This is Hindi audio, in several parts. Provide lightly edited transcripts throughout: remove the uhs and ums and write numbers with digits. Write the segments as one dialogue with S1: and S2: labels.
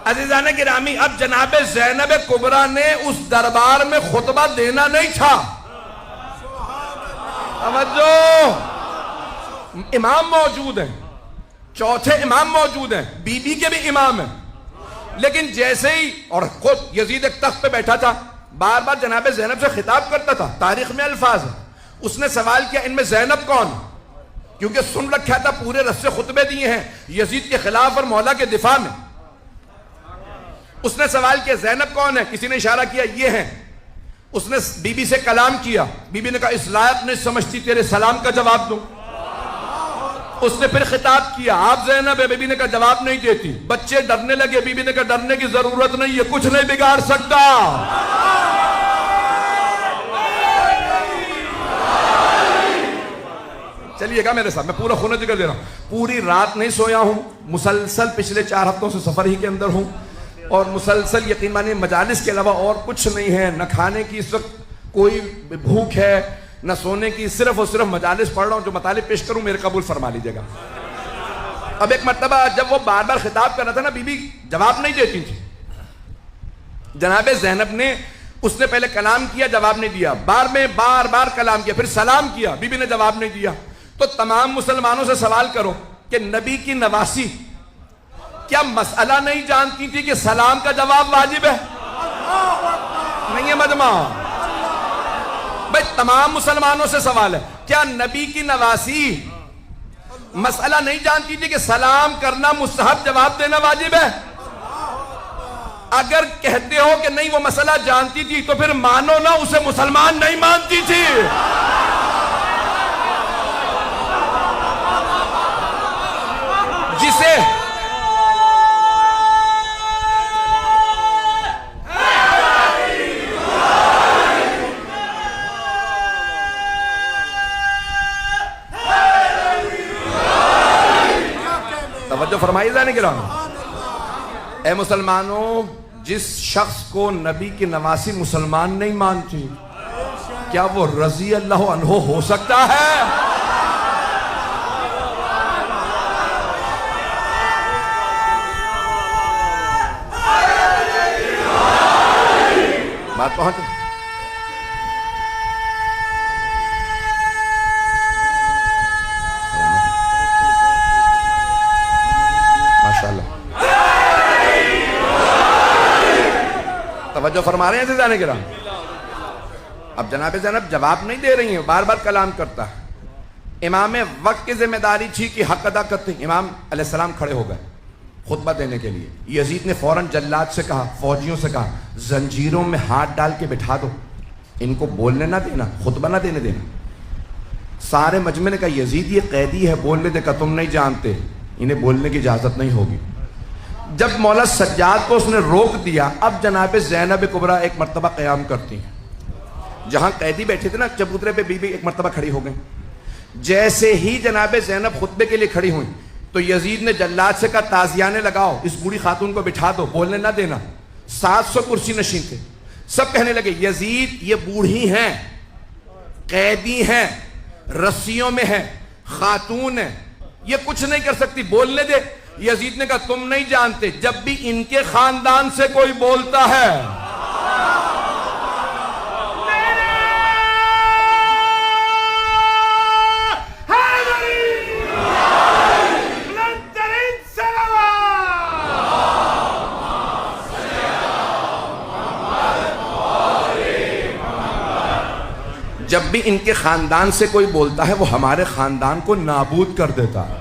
S1: अज़ीज़ान गिरामी, अब जनाब ज़ैनब कुबरा ने उस दरबार में खुतबा देना नहीं था। समझो, इमाम मौजूद हैं, चौथे इमाम मौजूद हैं, बीबी के भी इमाम हैं, लेकिन जैसे ही, और खुद यजीद एक तख्त पे बैठा था, बार बार जनाब ज़ैनब से खिताब करता था, तारीख में अल्फाज है। उसने सवाल किया, इनमें ज़ैनब कौन? क्योंकि सुन रखा था, पूरे रस्से खुतबे दिए हैं यजीद के खिलाफ और मौला के दिफा में। उसने सवाल किया, ज़ैनब कौन है? किसी ने इशारा किया, ये हैं। उसने बीबी से कलाम किया, बीबी ने कहा, इस लायक नहीं समझती तेरे सलाम का जवाब दूं। उसने फिर खिताब किया, आप ज़ैनब है? बीबी ने कहा, जवाब नहीं देती। बच्चे डरने लगे, बीबी ने कहा, डरने की जरूरत नहीं है, कुछ नहीं बिगाड़ सकता। चलिएगा मेरे साथ, मैं पूरा खून जिगर दे रहा हूं। पूरी रात नहीं सोया हूं, मुसलसल पिछले 4 हफ्तों से सफर ही के अंदर हूं, और मुसलसल यकीन मानिए मजालिस के अलावा और कुछ नहीं है। न खाने की इस वक्त कोई भूख है, न सोने की, सिर्फ और सिर्फ मजालिस पढ़ रहा हूं। जो मतालिब पेश करूं मेरे कबूल फरमा लीजिएगा। अब एक मरतबा जब वो बार बार खिताब कर रहा था ना, बीबी जवाब नहीं देती थी। जनाब ज़ैनब ने, उसने पहले कलाम किया, जवाब नहीं दिया, बार बार कलाम किया, फिर सलाम किया, बीबी ने जवाब नहीं दिया। तो तमाम मुसलमानों से सवाल करो कि नबी की नवासी क्या मसला नहीं जानती थी कि सलाम का जवाब वाजिब है? नहीं है मजमा भाई, तमाम मुसलमानों से सवाल है, क्या नबी की नवासी मसला नहीं जानती थी कि सलाम करना मुस्तहब, जवाब देना वाजिब है? अगर कहते हो कि नहीं वो मसला जानती थी, तो फिर मानो ना उसे मुसलमान नहीं मानती थी। जिसे तवज्जो फरमाई जाने के रहा, ए मुसलमानों, जिस शख्स को नबी की नवासी मुसलमान नहीं मानती, क्या वो रजी अल्लाह अन्हो हो सकता है? बात पहुंच माशाअल्लाह, तवज्जो फरमा रहे हैं जाने के रहा। अब जनाब ज़ैनब जवाब नहीं दे रही है, बार बार कलाम करता है। इमाम वक्त की जिम्मेदारी थी कि हक अदा करते। इमाम अलैहिस्सलाम खड़े हो गए खुतबा देने के लिए। यजीद ने फौरन जल्लाद से कहा, फौजियों से कहा, जंजीरों में हाथ डाल के बिठा दो, इनको बोलने ना देना, खुतबा ना देने देना। सारे मजमे ने कहा, यजीद ये कैदी है, बोलने दे। का तुम नहीं जानते, इन्हें बोलने की इजाजत नहीं होगी। जब मौला सज्जाद को उसने रोक दिया, अब जनाब ज़ैनब कुबरा एक मरतबा क़याम करती हैं। जहां कैदी बैठे थे ना चबूतरे पे, बीबी एक मरतबा खड़ी हो गई। जैसे ही जनाब ज़ैनब खुतबे के लिए खड़ी हुई, तो यजीद ने जल्लाद से कहा, ताजियाने लगाओ, इस बूढ़ी खातून को बिठा दो, बोलने ना देना। 700 कुर्सी नशीन थे। सब कहने लगे, यजीद ये बूढ़ी हैं, कैदी हैं, रस्सियों में है, खातून है, ये कुछ नहीं कर सकती, बोलने दे। यजीद ने कहा, तुम नहीं जानते, जब भी इनके खानदान से कोई बोलता है, जब भी इनके खानदान से कोई बोलता है, वो हमारे खानदान को नाबूद कर देता है।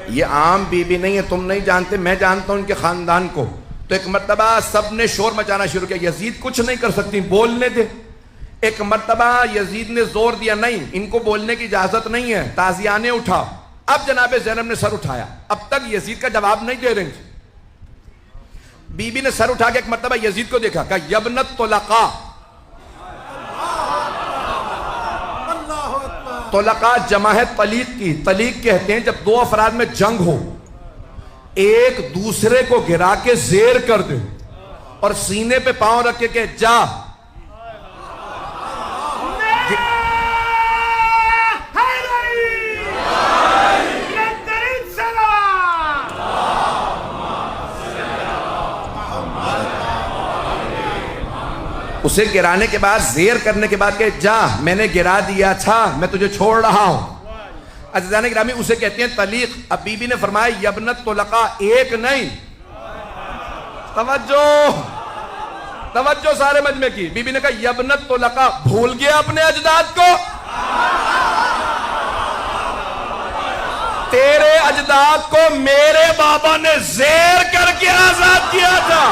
S1: ये आम बीबी नहीं है, तुम नहीं जानते, मैं जानता हूं इनके खानदान को। तो एक मर्तबा सब ने शोर मचाना शुरू किया, यजीद कुछ नहीं कर सकती, बोलने दे। एक मर्तबा यजीद ने जोर दिया, नहीं, इनको बोलने की इजाजत नहीं है, ताजियाने उठाओ। अब जनाब ज़ैनब ने सर उठाया, अब तक यजीद का जवाब नहीं दे रही थी। बीबी ने सर उठा के एक मर्तबा यजीद को देखा, कहा, यबनत तुलका। तुलका जमा है तलीक की। तलीक कहते हैं जब 2 अफराद में जंग हो, एक दूसरे को गिरा के जेर कर दे और सीने पे पांव रख के कहे, जा। उसे गिराने के बाद, जेर करने के बाद, के जा मैंने गिरा दिया था, मैं तुझे छोड़ रहा हूं। अज़ीज़ान गिरामी, उसे कहते हैं तलीक। अब बीबी ने फरमाया यबनत तुलका, एक नहीं, तवज्जो तवज्जो सारे मजमे की। बीबी ने कहा यबनत तुलका, भूल गया अपने अजदाद को? तेरे अजदाद को मेरे बाबा ने जेर करके आजाद किया था।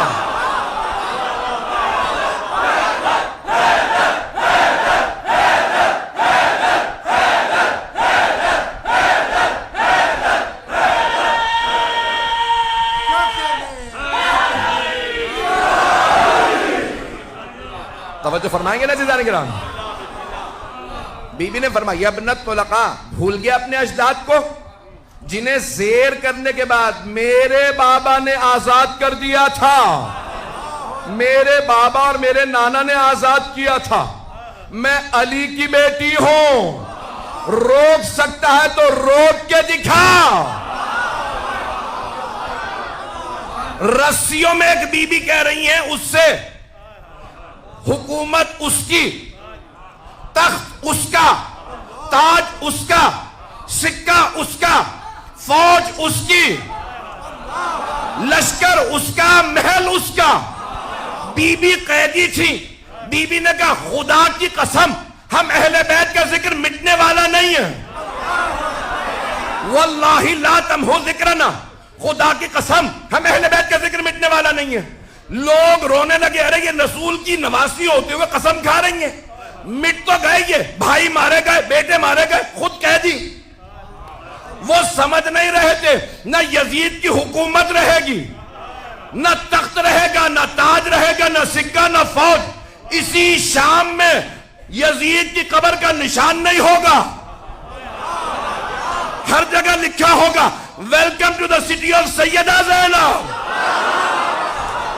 S1: तवज्जो फरमाएंगे ना ज़ीज़ान किराम? बीबी ने फरमाया यबनत तुलका, भूल गया अपने अजदाद को जिन्हें जेर करने के बाद मेरे बाबा ने आजाद कर दिया था। मेरे बाबा और मेरे नाना ने आजाद किया था। मैं अली की बेटी हूं, रोक सकता है तो रोक के दिखा। रस्सियों में एक बीबी कह रही है उससे, हुकूमत उसकी, तख्त उसका, ताज उसका, सिक्का उसका, फौज उसकी, लश्कर उसका, महल उसका। बीबी कैदी थी। बीबी ने कहा खुदा की कसम, हम अहले बैत का जिक्र मिटने वाला नहीं है। वल्लाहि ला तमहु जिक्रना, खुदा की कसम हम अहले बैत का जिक्र मिटने वाला नहीं है। लोग रोने लगे, अरे ये रसूल की नवासी होते हुए कसम खा रही है। मिट तो गए, ये भाई मारे गए, बेटे मारे गए, खुद कैदी। वो समझ नहीं रहे थे न यजीद की हुकूमत रहेगी, न तख्त रहेगा, न ताज रहेगा, न सिक्का, न फौज। इसी शाम में यजीद की कब्र का निशान नहीं होगा। हर जगह लिखा होगा welcome to the city of Sayyida Zainab.